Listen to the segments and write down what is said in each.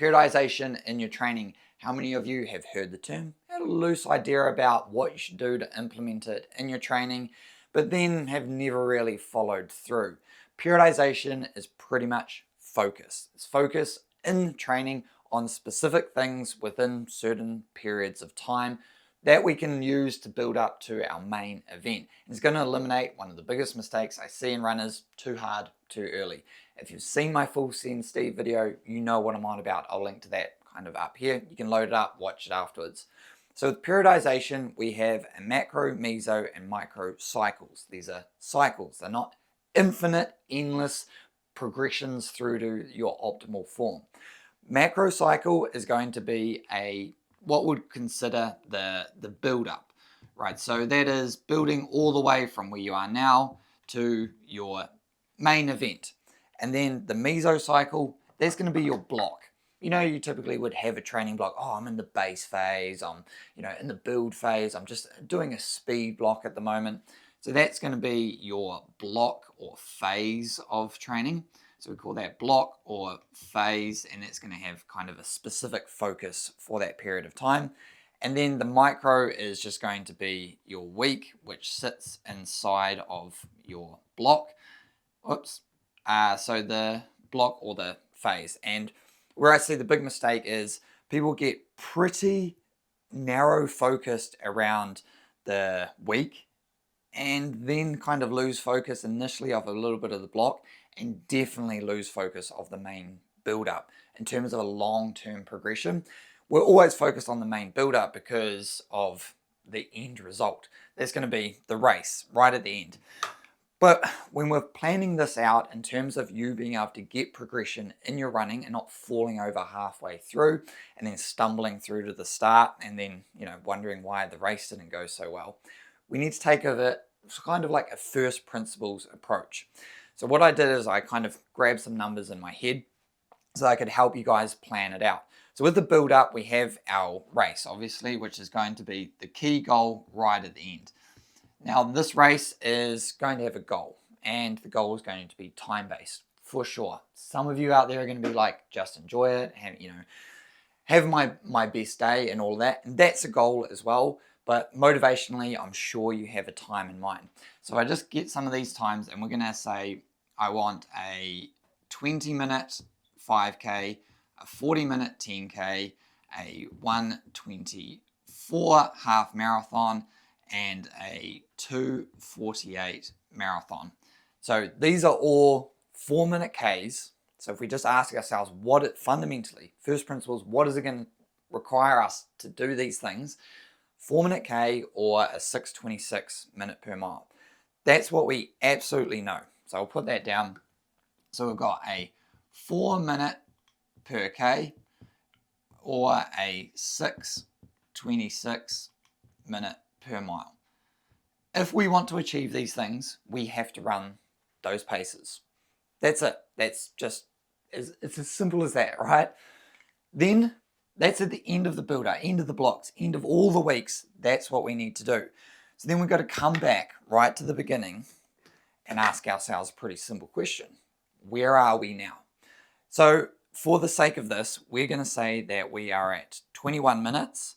Periodization in your training. How many of you have heard the term, had a loose idea about what you should do to implement it in your training, but then have never really followed through? Periodization is pretty much focus. It's focus in training on specific things within certain periods of time that we can use to build up to our main event. It's going to eliminate one of the biggest mistakes I see in runners: too hard, too early. If you've seen my full Send Steve video, you know what I'm on about. I'll link to that kind of up here. You can load it up, watch it afterwards. So with periodization, we have a macro, meso, and micro cycles. These are cycles. They're not infinite, endless progressions through to your optimal form. Macro cycle is going to be what would consider the build up, right? So that is building all the way from where you are now to your main event. And then the meso cycle, that's going to be your block. You know, you typically would have a training block. Oh, I'm in the base phase. I'm, in the build phase. I'm just doing a speed block at the moment. So that's going to be your block or phase of training. So we call that block or phase, and it's going to have kind of a specific focus for that period of time. And then the micro is just going to be your week, which sits inside of your block. So the block or the phase. And where I see the big mistake is people get pretty narrow focused around the week and then kind of lose focus initially of a little bit of the block, and definitely lose focus of the main build-up. In terms of a long-term progression, we're always focused on the main build-up because of the end result. That's going to be the race right at the end. But when we're planning this out in terms of you being able to get progression in your running and not falling over halfway through and then stumbling through to the start and then, wondering why the race didn't go so well, we need to take it kind of like a first principles approach. So what I did is I kind of grabbed some numbers in my head so I could help you guys plan it out. So with the build up, we have our race, obviously, which is going to be the key goal right at the end. Now, this race is going to have a goal, and the goal is going to be time-based, for sure. Some of you out there are going to be like, just enjoy it, have my best day and all that, and that's a goal as well. But motivationally, I'm sure you have a time in mind. So I just get some of these times, and we're going to say I want a 20-minute 5K, a 40-minute 10K, a 1:24 half marathon, and a 2:48 marathon. So these are all 4-minute Ks. So if we just ask ourselves fundamentally, first principles, what is it going to require us to do these things? 4-minute K or a 6:26 minute per mile. That's what we absolutely know. So I'll put that down. So we've got a 4-minute per K or a 6:26 minute per mile. If we want to achieve these things, we have to run those paces. That's it. It's as simple as that, right? Then that's at the end of the builder, end of the blocks, end of all the weeks. That's what we need to do. So then we've got to come back right to the beginning and ask ourselves a pretty simple question. Where are we now? So for the sake of this, we're going to say that we are at 21 minutes,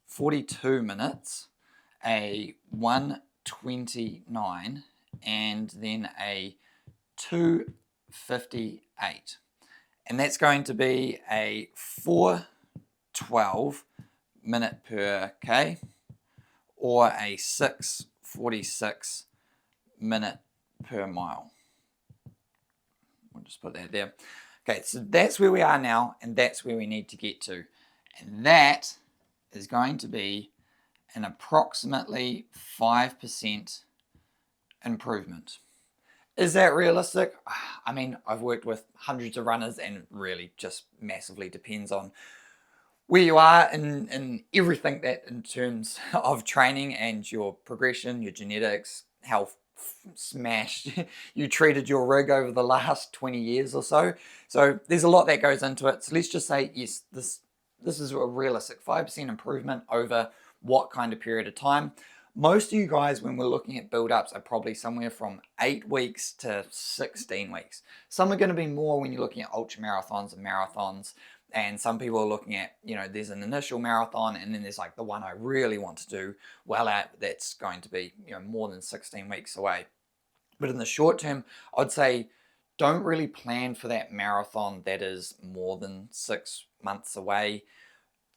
42 minutes, a 1:29, and then a 2:58. And that's going to be a 4:12 minute per K or a 6:46 minute per mile. We'll just put that there. Okay, so that's where we are now, and that's where we need to get to. And that is going to be an approximately 5% improvement. Is that realistic? I mean, I've worked with hundreds of runners, and it really just massively depends on where you are in everything that in terms of training and your progression, your genetics, how smashed you treated your rig over the last 20 years or so. So there's a lot that goes into it. So let's just say, yes, this is a realistic 5% improvement over what kind of period of time. Most of you guys, when we're looking at build-ups, are probably somewhere from 8 weeks to 16 weeks. Some are going to be more when you're looking at ultra marathons and marathons, And some people are looking at, there's an initial marathon, and then there's like the one I really want to do well at, that's going to be, more than 16 weeks away. But in the short term, I'd say don't really plan for that marathon that is more than 6 months away.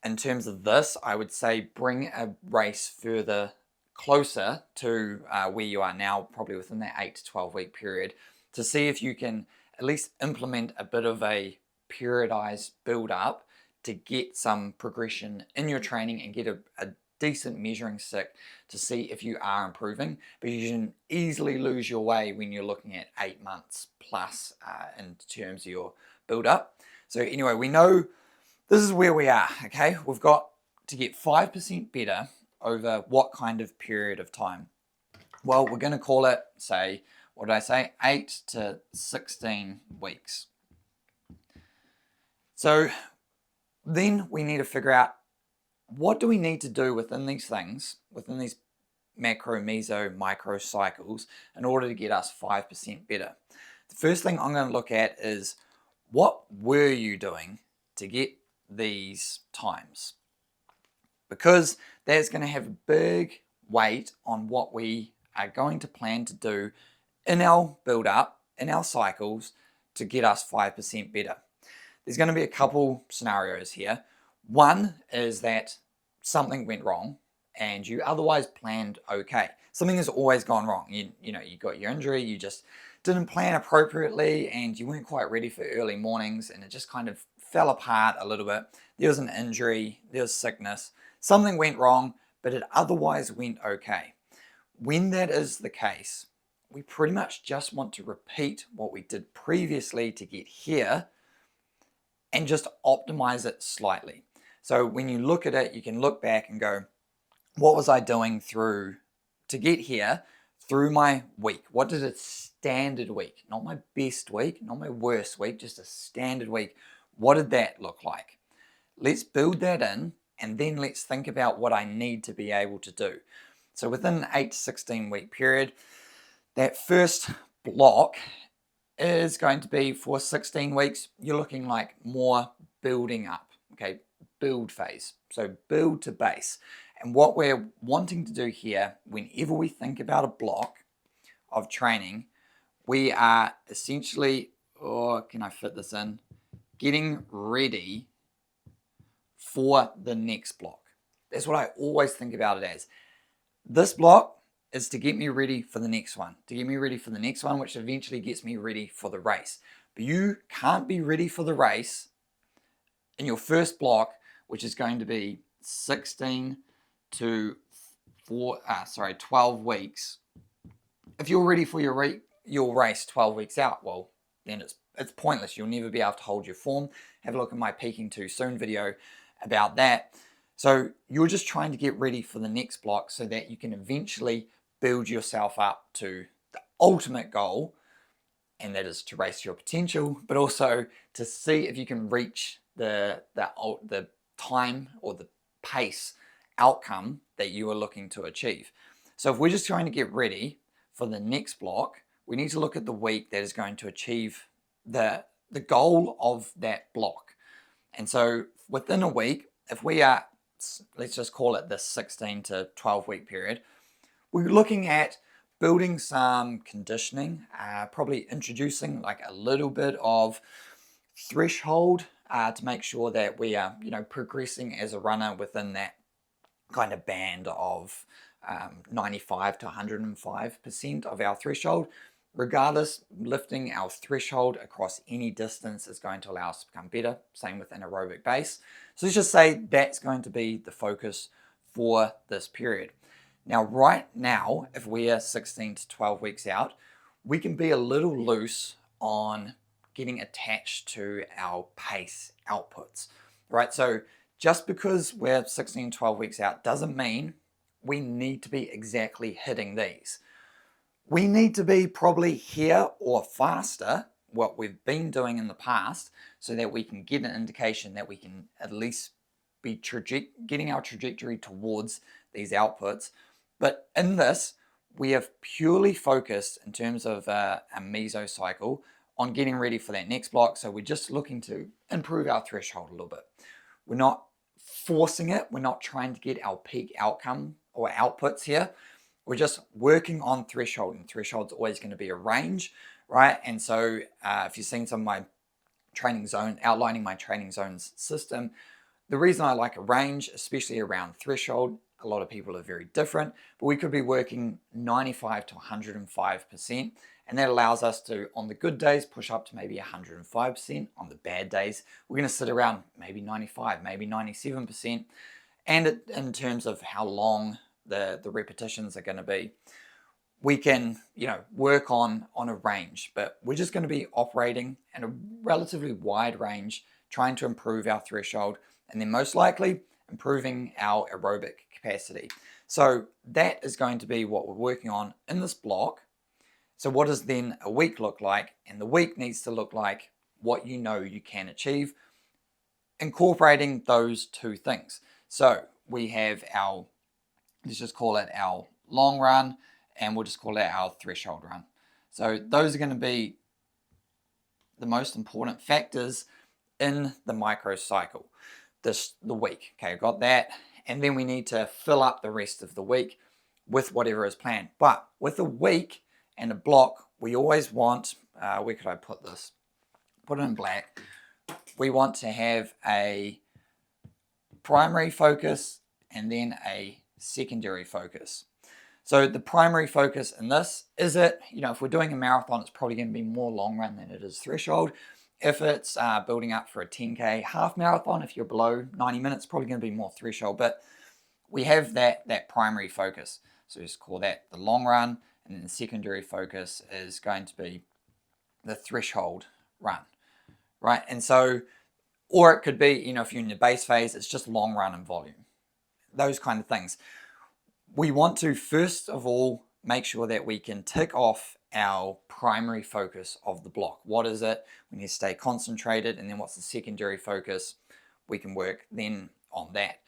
In terms of this, I would say bring a race further closer to where you are now, probably within that 8 to 12 week period, to see if you can at least implement a bit of a periodized build up to get some progression in your training and get a decent measuring stick to see if you are improving. But you can easily lose your way when you're looking at 8 months plus in terms of your build up. So anyway, we know this is where we are, okay? We've got to get 5% better over what kind of period of time? Well, we're going to call it, say, what did I say? 8 to 16 weeks. So then we need to figure out, what do we need to do within these things, within these macro, meso, micro cycles, in order to get us 5% better? The first thing I'm going to look at is, what were you doing to get these times? Because that's going to have a big weight on what we are going to plan to do in our build up, in our cycles, to get us 5% better. There's going to be a couple scenarios here. One is that something went wrong and you otherwise planned okay. Something has always gone wrong. You got your injury, you just didn't plan appropriately, and you weren't quite ready for early mornings, and it just kind of fell apart a little bit. There was an injury, there was sickness, something went wrong, but it otherwise went okay. When that is the case, we pretty much just want to repeat what we did previously to get here and just optimize it slightly. So when you look at it, you can look back and go, what was I doing to get here through my week? What did a standard week, not my best week, not my worst week, just a standard week, what did that look like? Let's build that in, and then let's think about what I need to be able to do. So within an 8 to 16 week period, that first block is going to be for 16 weeks. You're looking like more building up, okay? Build phase. So build to base. And what we're wanting to do here, whenever we think about a block of training, we are essentially, can I fit this in? Getting ready for the next block. That's what I always think about it as. This block is to get me ready for the next one, which eventually gets me ready for the race. But you can't be ready for the race in your first block, which is going to be 16 to 12 weeks. If you're ready for your race 12 weeks out, well, then it's pointless. You'll never be able to hold your form. Have a look at my peaking too soon video about that. So you're just trying to get ready for the next block so that you can eventually build yourself up to the ultimate goal, and that is to race your potential, but also to see if you can reach the time or the pace outcome that you are looking to achieve. So if we're just trying to get ready for the next block, we need to look at the week that is going to achieve the goal of that block. And so within a week, if we are, let's just call it this 16 to 12 week period, we're looking at building some conditioning, probably introducing like a little bit of threshold to make sure that we are, progressing as a runner within that kind of band of 95 to 105% of our threshold. Regardless, lifting our threshold across any distance is going to allow us to become better. Same with an aerobic base. So let's just say that's going to be the focus for this period. Now, right now, if we are 16 to 12 weeks out, we can be a little loose on getting attached to our pace outputs, right? So just because we're 16 to 12 weeks out doesn't mean we need to be exactly hitting these. We need to be probably here or faster, what we've been doing in the past, so that we can get an indication that we can at least be getting our trajectory towards these outputs. But in this, we have purely focused in terms of a mesocycle on getting ready for that next block. So we're just looking to improve our threshold a little bit. We're not forcing it. We're not trying to get our peak outcome or outputs here. We're just working on threshold, and threshold's always going to be a range, right? And so if you've seen some of my training zone, outlining my training zones system, the reason I like a range, especially around threshold, a lot of people are very different, but we could be working 95 to 105%, and that allows us to, on the good days, push up to maybe 105%. On the bad days, we're going to sit around maybe 95, maybe 97%. And in terms of how long the repetitions are going to be, we can, work on a range, but we're just going to be operating in a relatively wide range, trying to improve our threshold, and then most likely improving our aerobic capacity. So that is going to be what we're working on in this block. So what does then a week look like? And the week needs to look like what you know you can achieve, incorporating those two things. So we have our, let's just call it our long run, and we'll just call it our threshold run. So those are going to be the most important factors in the microcycle, the week. Okay, got that. And then we need to fill up the rest of the week with whatever is planned. But with a week and a block, we always want, where could I put this? Put it in black. We want to have a primary focus and then a secondary focus. So the primary focus in this is if we're doing a marathon, it's probably going to be more long run than it is threshold. If it's building up for a 10K half marathon, if you're below 90 minutes, probably going to be more threshold. But we have that primary focus. So just call that the long run, and then the secondary focus is going to be the threshold run, right? And so, or it could be, if you're in your base phase, it's just long run and volume, those kind of things. We want to, first of all, make sure that we can tick off our primary focus of the block. What is it? We need to stay concentrated. And then what's the secondary focus? We can work then on that.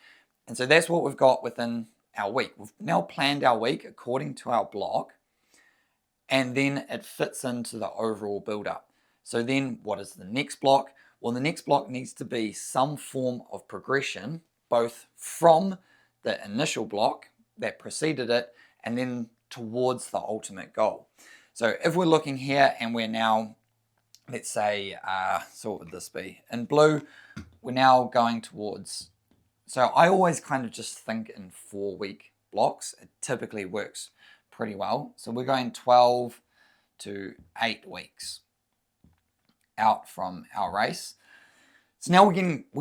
And so that's what we've got within our week. We've now planned our week according to our block, and then it fits into the overall build-up. So then what is the next block? Well, the next block needs to be some form of progression, both from the initial block that preceded it and then towards the ultimate goal. So if we're looking here and we're now, let's say, so what would this be? In blue, we're now going towards, so I always kind of just think in 4-week blocks. It typically works pretty well. So we're going 12 to 8 weeks out from our race. So now we're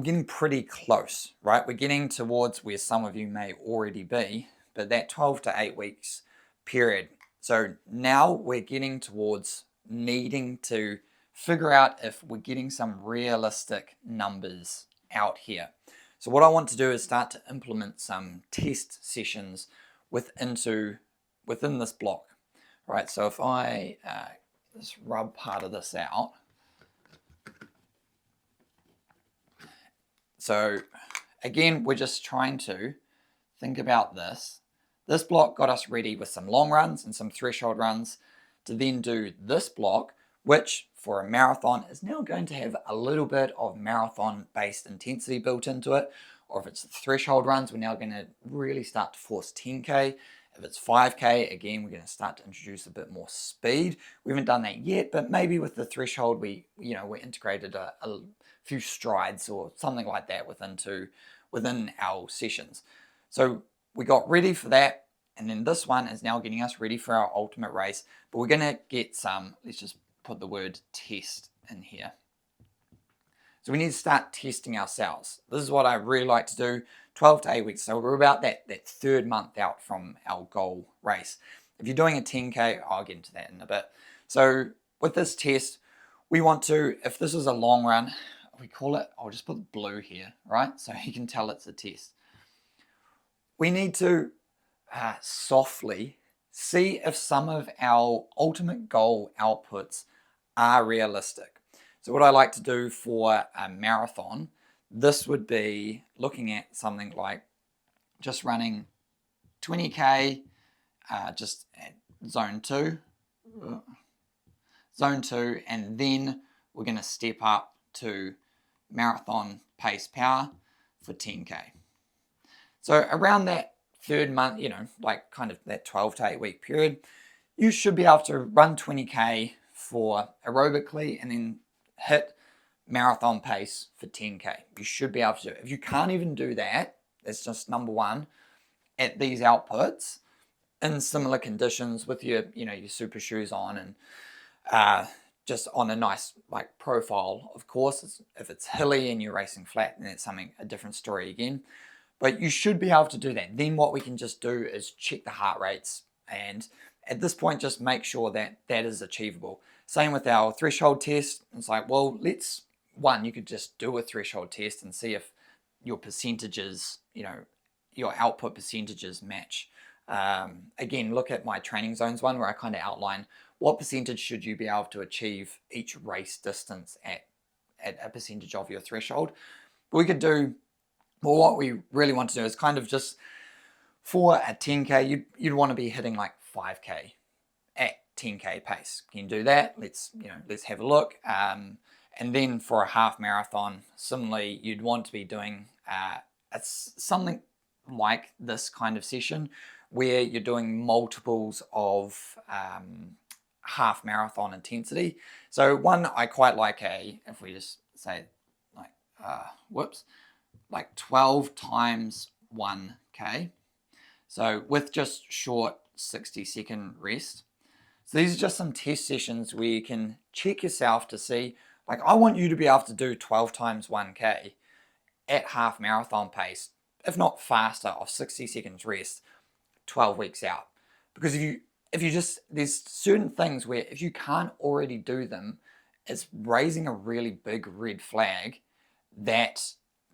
getting pretty close, right? We're getting towards where some of you may already be, but that 12 to 8 weeks period. So now we're getting towards needing to figure out if we're getting some realistic numbers out here. So what I want to do is start to implement some test sessions within this block, right? So if I just rub part of this out. So again, we're just trying to think about this. This block got us ready with some long runs and some threshold runs to then do this block, which for a marathon is now going to have a little bit of marathon-based intensity built into it. Or if it's threshold runs, we're now going to really start to force 10K. If it's 5K, again, we're going to start to introduce a bit more speed. We haven't done that yet, but maybe with the threshold, we integrated a few strides or something like that within our sessions. So we got ready for that, and then this one is now getting us ready for our ultimate race. But we're going to get some, let's just put the word test in here. So we need to start testing ourselves. This is what I really like to do, 12 to 8 weeks. So we're about that third month out from our goal race. If you're doing a 10K, I'll get into that in a bit. So with this test, we want to, if this is a long run, we call it, I'll just put blue here, right? So you can tell it's a test. We need to softly see if some of our ultimate goal outputs are realistic. So what I like to do for a marathon, this would be looking at something like just running 20K just at zone 2. zone 2, and then we're going to step up to marathon pace power for 10K. So around that third month, like kind of that 12 to 8 week period, you should be able to run 20K for aerobically and then hit marathon pace for 10K. You should be able to do it. If you can't even do that, that's just number one, at these outputs in similar conditions with your super shoes on and just on a nice like profile. Of course, if it's hilly and you're racing flat, then it's a different story again. But you should be able to do that. Then what we can just do is check the heart rates, and at this point just make sure that that is achievable. Same with our threshold test. It's like, well, you could just do a threshold test and see if your percentages, your output percentages match. Again, look at my training zones one where I kind of outline what percentage should you be able to achieve each race distance at a percentage of your threshold. But we could do, well, what we really want to do is kind of just for a 10K, you'd want to be hitting like 5K at 10K pace. Can you do that? Let's have a look. And then for a half marathon, similarly, you'd want to be doing something like this kind of session where you're doing multiples of half marathon intensity. So one I quite like if we just say like 12 times 1K. So with just short 60-second rest. So these are just some test sessions where you can check yourself to see, like, I want you to be able to do 12 times 1K at half marathon pace, if not faster, of 60 seconds rest 12 weeks out. Because if you just, there's certain things where if you can't already do them, it's raising a really big red flag that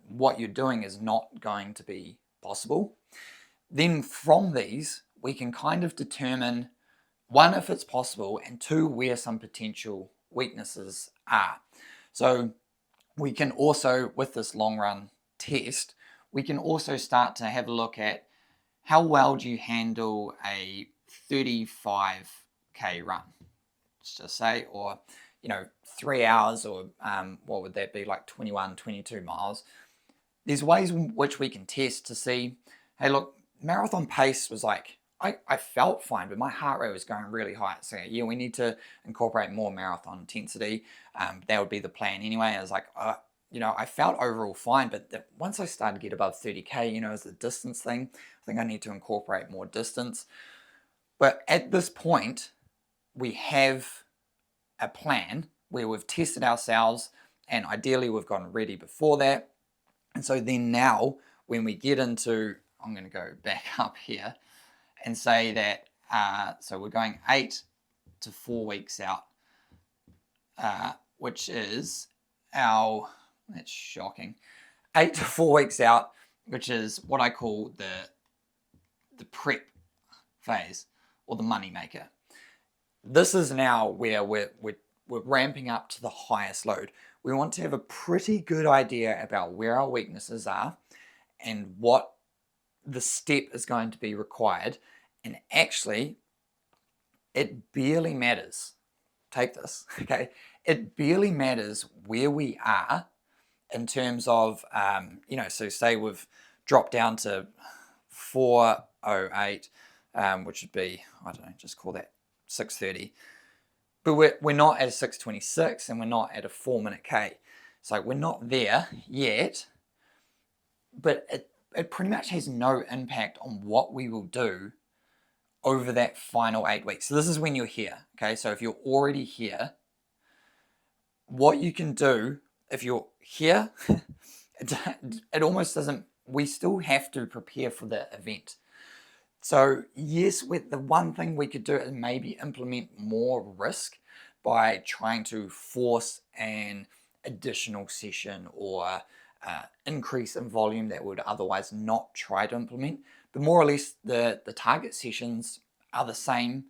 what you're doing is not going to be possible. Then from these, we can kind of determine, one, if it's possible, and two, where some potential weaknesses are. So we can also, with this long run test, we can also start to have a look at how well do you handle a 35K run, let's just say, or 3 hours, or what would that be, like 21, 22 miles. There's ways in which we can test to see, hey, look, marathon pace was like, I felt fine, but my heart rate was going really high. So yeah, we need to incorporate more marathon intensity. That would be the plan anyway. I was like, I felt overall fine, but once I started to get above 30K, as the distance thing, I think I need to incorporate more distance. But at this point, we have a plan where we've tested ourselves, and ideally we've gotten ready before that. And so then now, when we get into, I'm going to go back up here and say that, so we're going 8 to 4 weeks out, which is that's shocking, 8 to 4 weeks out, which is what I call the prep phase, or the money maker. This is now where we're ramping up to the highest load. We want to have a pretty good idea about where our weaknesses are and what the step is going to be required. And actually, it barely matters. Take this, okay? It barely matters where we are in terms of, so say we've dropped down to 4:08, which would be, I don't know, just call that 6:30. But we're not at a 6:26, and we're not at a 4-minute K. So we're not there yet, but it pretty much has no impact on what we will do over that final 8 weeks. So this is when you're here, okay? So if you're already here, what you can do, if you're here, it almost doesn't, we still have to prepare for the event. So yes, the one thing we could do is maybe implement more risk by trying to force an additional session or increase in volume that would otherwise not try to implement. But more or less the target sessions are the same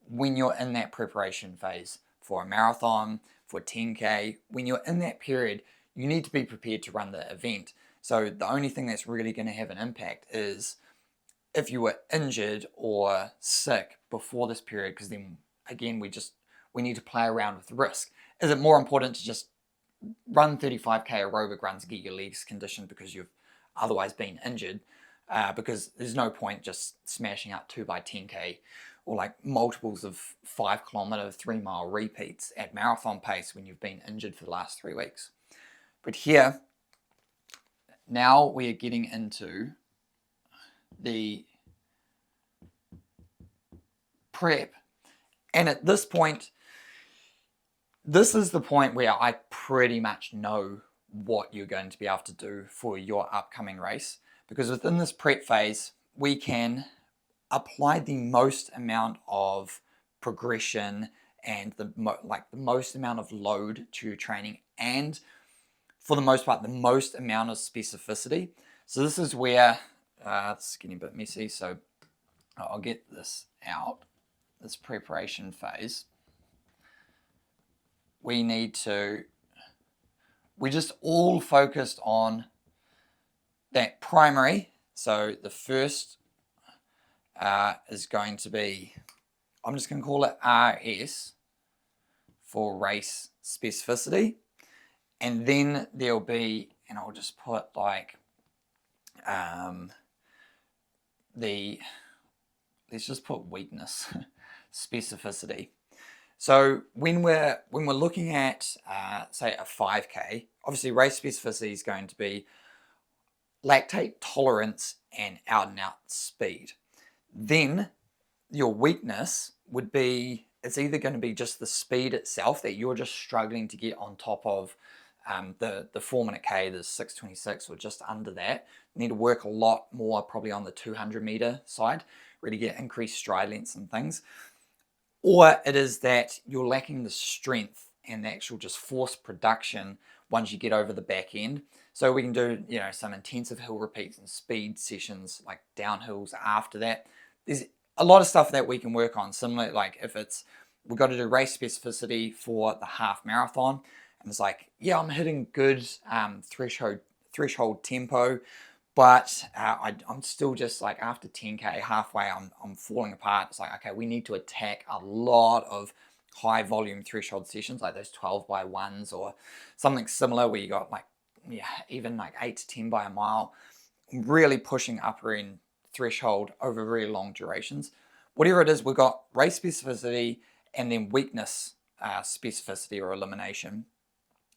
when you're in that preparation phase for a marathon, for 10K. When you're in that period, you need to be prepared to run the event. So the only thing that's really going to have an impact is if you were injured or sick before this period, because then again we we need to play around with the risk. Is it more important to just run 35k aerobic runs to get your legs conditioned because you've otherwise been injured? Because there's no point just smashing out 2x10k or like multiples of 5 kilometer, 3 mile repeats at marathon pace when you've been injured for the last 3 weeks. But here, now we are getting into the prep. And at this point, this is the point where I pretty much know what you're going to be able to do for your upcoming race. Because within this prep phase, we can apply the most amount of progression and the most amount of load to your training, and for the most part, the most amount of specificity. So this is where it's getting a bit messy. So I'll get this out. This preparation phase, we just all focused on that primary. So the first is going to be, I'm just going to call it RS for race specificity. And then there'll be, and I'll just put like let's just put weakness specificity. So when we're looking at say a 5k, obviously race specificity is going to be lactate tolerance and out speed. Then your weakness would be, it's either going to be just the speed itself that you're just struggling to get on top of the 4 minute K, the 6:26 or just under that. You need to work a lot more probably on the 200 meter side, really get increased stride lengths and things. Or it is that you're lacking the strength and the actual just force production once you get over the back end. So we can do, some intensive hill repeats and speed sessions like downhills after that. There's a lot of stuff that we can work on. Similar, like if we've got to do race specificity for the half marathon, and it's like, yeah, I'm hitting good threshold tempo, but I'm still just like after 10k halfway, I'm falling apart. It's like, okay, we need to attack a lot of high volume threshold sessions like those 12 by 1s or something similar where you got like, even like 8 to 10 by a mile, really pushing upper end threshold over very long durations. Whatever it is, we've got race specificity and then weakness specificity or elimination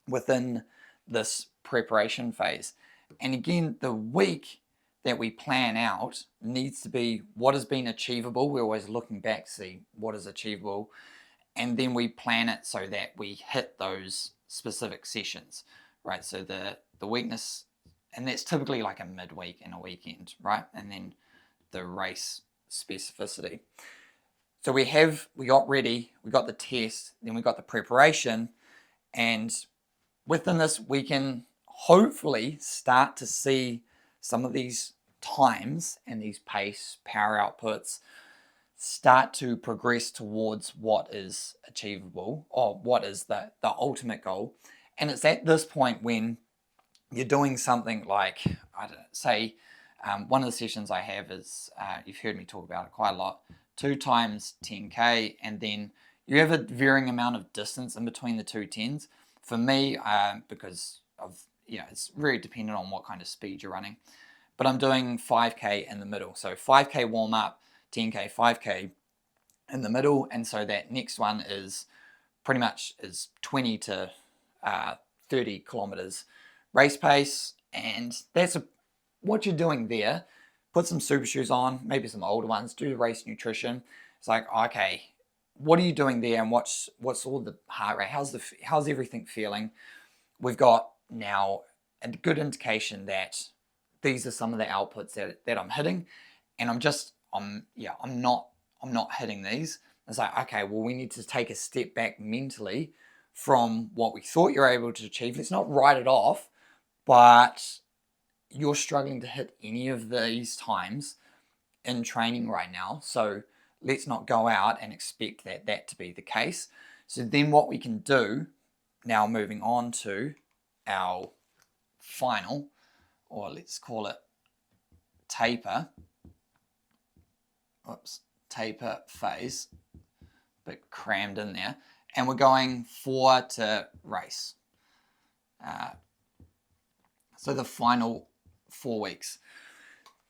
within this preparation phase. And again, the week that we plan out needs to be what has been achievable. We're always looking back to see what is achievable, and then we plan it so that we hit those specific sessions, right? So the weakness, and that's typically like a midweek and a weekend, right? And then the race specificity. So we got ready, we got the test, then we got the preparation, and within this we can hopefully start to see some of these times and these pace power outputs start to progress towards what is achievable or what is the ultimate goal. And it's at this point when you're doing something like, I don't know, say one of the sessions I have is, you've heard me talk about it quite a lot, 2 times 10k, and then you have a varying amount of distance in between the 2 10s. For me, because of, it's very dependent on what kind of speed you're running, but I'm doing 5k in the middle. So 5k warm up, 10k, 5k in the middle, and so that next one is pretty much is 20 to 30 kilometers race pace, and that's what you're doing there. Put some super shoes on, maybe some older ones, do the race nutrition. It's like, okay, what are you doing there, and what's all the heart rate, how's everything feeling? We've got now a good indication that these are some of the outputs that I'm hitting, and I'm not hitting these. It's like, okay, well, we need to take a step back mentally from what we thought you're able to achieve. Let's not write it off, but you're struggling to hit any of these times in training right now. So let's not go out and expect that to be the case. So then what we can do, now moving on to our final, or let's call it taper phase, a bit crammed in there, and we're going 4 to race. So the final 4 weeks.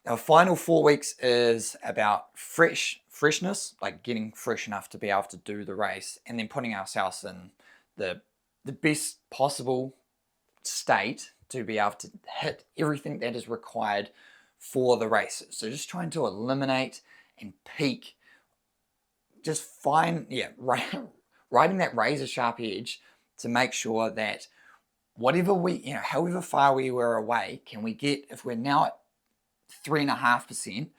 Our final 4 weeks is about freshness, like getting fresh enough to be able to do the race, and then putting ourselves in the best possible state to be able to hit everything that is required for the race. So just trying to eliminate and peak, just riding that razor sharp edge to make sure that whatever however far we were away, can we get, if we're now at 3.5%,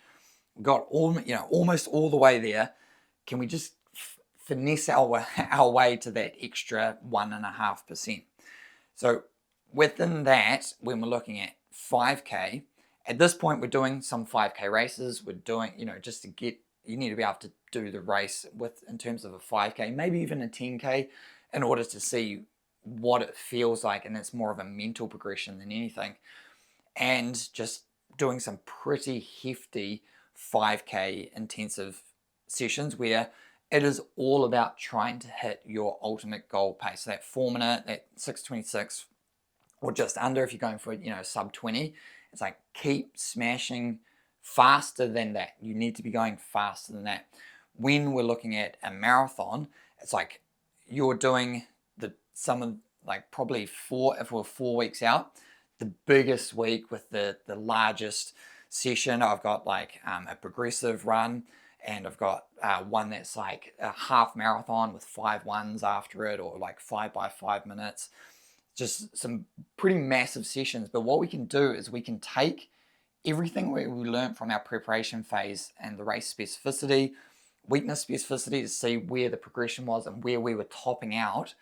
got almost all the way there, can we just finesse our way to that extra 1.5%? So within that, when we're looking at 5K, at this point we're doing some 5K races. We're doing, just to get, you need to be able to do the race in terms of a 5K, maybe even a 10K, in order to see what it feels like, and it's more of a mental progression than anything. And just doing some pretty hefty 5K intensive sessions where it is all about trying to hit your ultimate goal pace. So that 4 minute, that 6:26 or just under, if you're going for sub 20, it's like keep smashing faster than that. You need to be going faster than that. When we're looking at a marathon, it's like you're doing probably if we're 4 weeks out, the biggest week with the largest session. I've got like a progressive run, and I've got one that's like a half marathon with 5 ones after it, or like 5 by 5 minutes. Just some pretty massive sessions. But what we can do is we can take everything we learned from our preparation phase and the race specificity, weakness specificity, to see where the progression was and where we were topping out,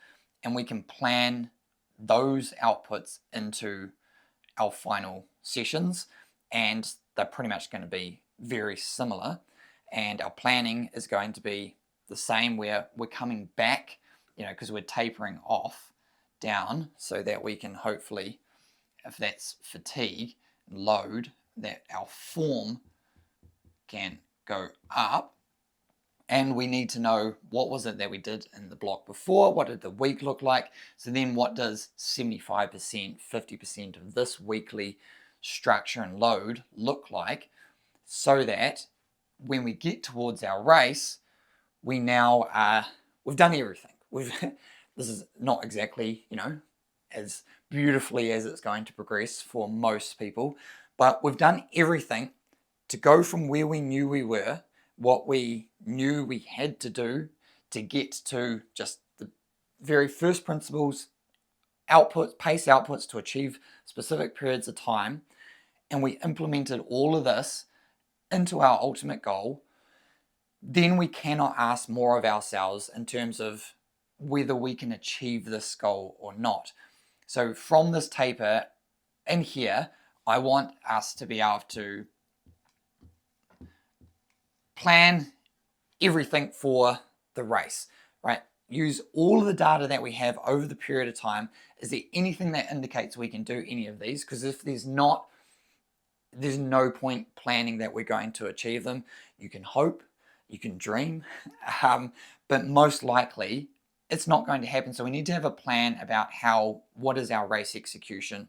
and we can plan those outputs into our final sessions, and they're pretty much going to be very similar. And our planning is going to be the same, where we're coming back, because we're tapering off down, so that we can hopefully, if that's fatigue and load, that our form can go up. And we need to know, what was it that we did in the block before? What did the week look like? So then what does 75%, 50% of this weekly structure and load look like, so that when we get towards our race, we've done everything. This is not exactly, as beautifully as it's going to progress for most people, but we've done everything to go from where we knew we were, what we knew we had to do to get to just the very first principles, pace outputs to achieve specific periods of time, and we implemented all of this into our ultimate goal. Then we cannot ask more of ourselves in terms of whether we can achieve this goal or not. So from this taper in here, I want us to be able to plan everything for the race, right? Use all of the data that we have over the period of time. Is there anything that indicates we can do any of these? Because if there's not, there's no point planning that we're going to achieve them. You can hope, you can dream, but most likely it's not going to happen. So we need to have a plan about what is our race execution,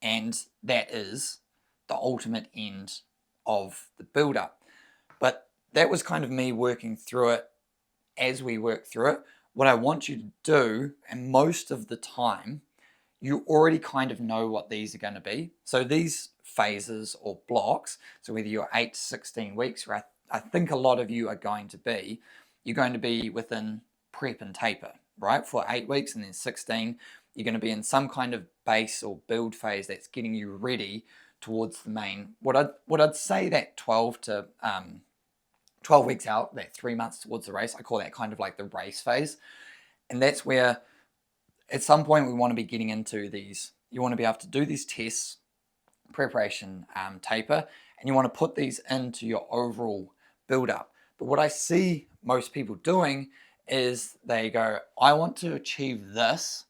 and that is the ultimate end of the build-up. But that was kind of me working through it as we work through it. What I want you to do, and most of the time, you already kind of know what these are going to be. So these phases or blocks, so whether you're 8 to 16 weeks, where I think a lot of you are going to be, you're going to be within prep and taper, right? For 8 weeks, and then 16, you're going to be in some kind of base or build phase that's getting you ready towards the main. What I'd say that 12 weeks out, that 3 months towards the race, I call that kind of like the race phase. And that's where at some point we want to be getting into these. You want to be able to do these tests, preparation, taper, and you want to put these into your overall build up. But what I see most people doing is they go, I want to achieve this.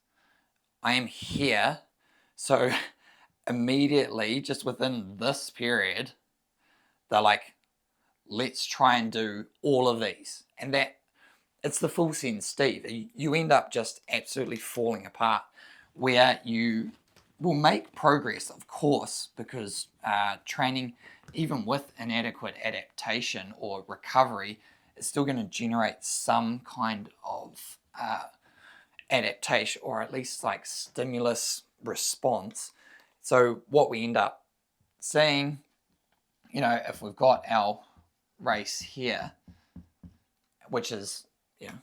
I am here. So immediately, just within this period, they're like, let's try and do all of these. And that, it's the full send Steve. You end up just absolutely falling apart, where you will make progress, of course, because training, even with inadequate adaptation or recovery, is still going to generate some kind of adaptation, or at least like stimulus response. So what we end up seeing, if we've got our race here, which is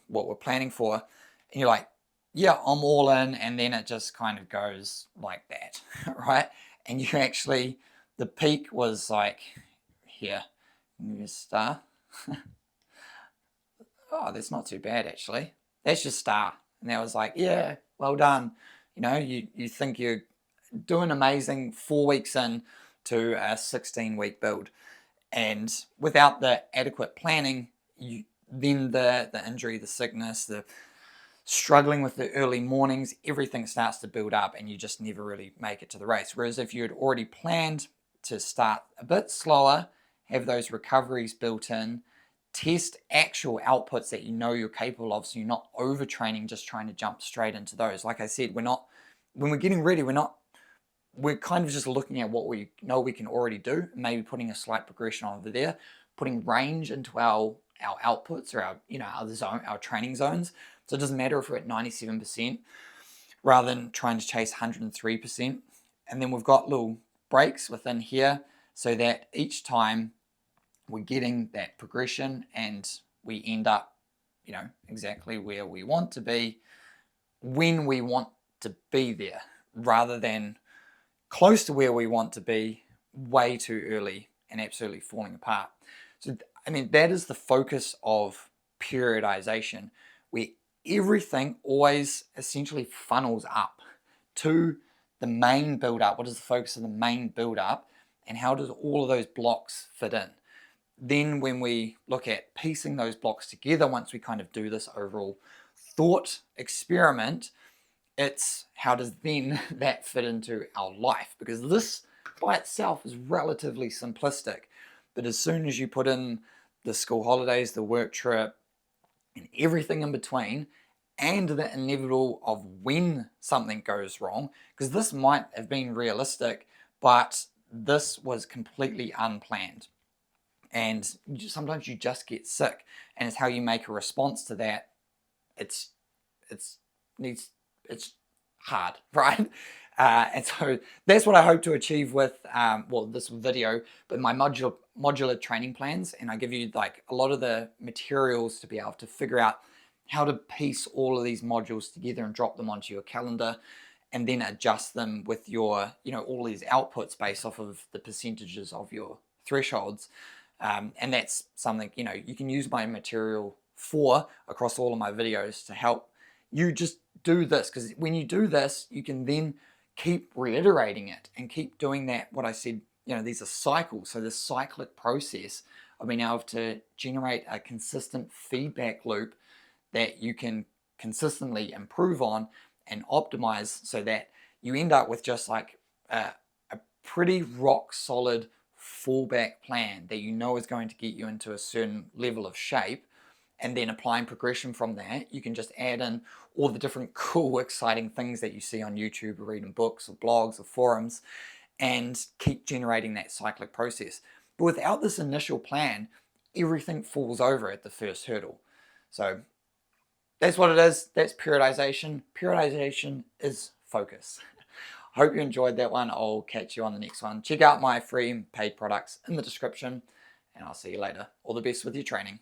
what we're planning for, and you're like, yeah, I'm all in, and then it just kind of goes like that, right? And you actually, the peak was like here. Maybe a star. Oh, that's not too bad actually. That's just star. And that was like, yeah, well done. You think you're doing amazing 4 weeks in to a 16-week build. And without the adequate planning, then the injury, the sickness, the struggling with the early mornings, everything starts to build up and you just never really make it to the race. Whereas if you had already planned to start a bit slower, have those recoveries built in, test actual outputs that you know you're capable of, so you're not overtraining, just trying to jump straight into those. Like I said, when we're getting ready, we're kind of just looking at what we know we can already do, maybe putting a slight progression over there, putting range into our outputs or our training zones. So it doesn't matter if we're at 97% rather than trying to chase 103%. And then we've got little breaks within here so that each time we're getting that progression and we end up, exactly where we want to be when we want to be there, rather than close to where we want to be way too early and absolutely falling apart. So, that is the focus of periodization, where everything always essentially funnels up to the main build-up. What is the focus of the main build-up, and how does all of those blocks fit in? Then when we look at piecing those blocks together, once we kind of do this overall thought experiment, it's how does then that fit into our life? Because this by itself is relatively simplistic, but as soon as you put in the school holidays, the work trip, and everything in between, and the inevitable of when something goes wrong, because this might have been realistic, but this was completely unplanned. And sometimes you just get sick, and it's how you make a response to that. It's hard, right? And so that's what I hope to achieve with this video, but my modular training plans. And I give you like a lot of the materials to be able to figure out how to piece all of these modules together and drop them onto your calendar, and then adjust them with your all these outputs based off of the percentages of your thresholds. And that's something you can use my material for across all of my videos to help you just do this, because when you do this, you can then keep reiterating it and keep doing that. What I said, these are cycles. So this cyclic process of being able to generate a consistent feedback loop that you can consistently improve on and optimize, so that you end up with just like a pretty rock solid fallback plan that is going to get you into a certain level of shape. And then applying progression from that, you can just add in all the different cool, exciting things that you see on YouTube or reading books or blogs or forums, and keep generating that cyclic process. But without this initial plan, everything falls over at the first hurdle. So that's what it is. That's periodization. Periodization is focus. Hope you enjoyed that one. I'll catch you on the next one. Check out my free and paid products in the description, and I'll see you later. All the best with your training.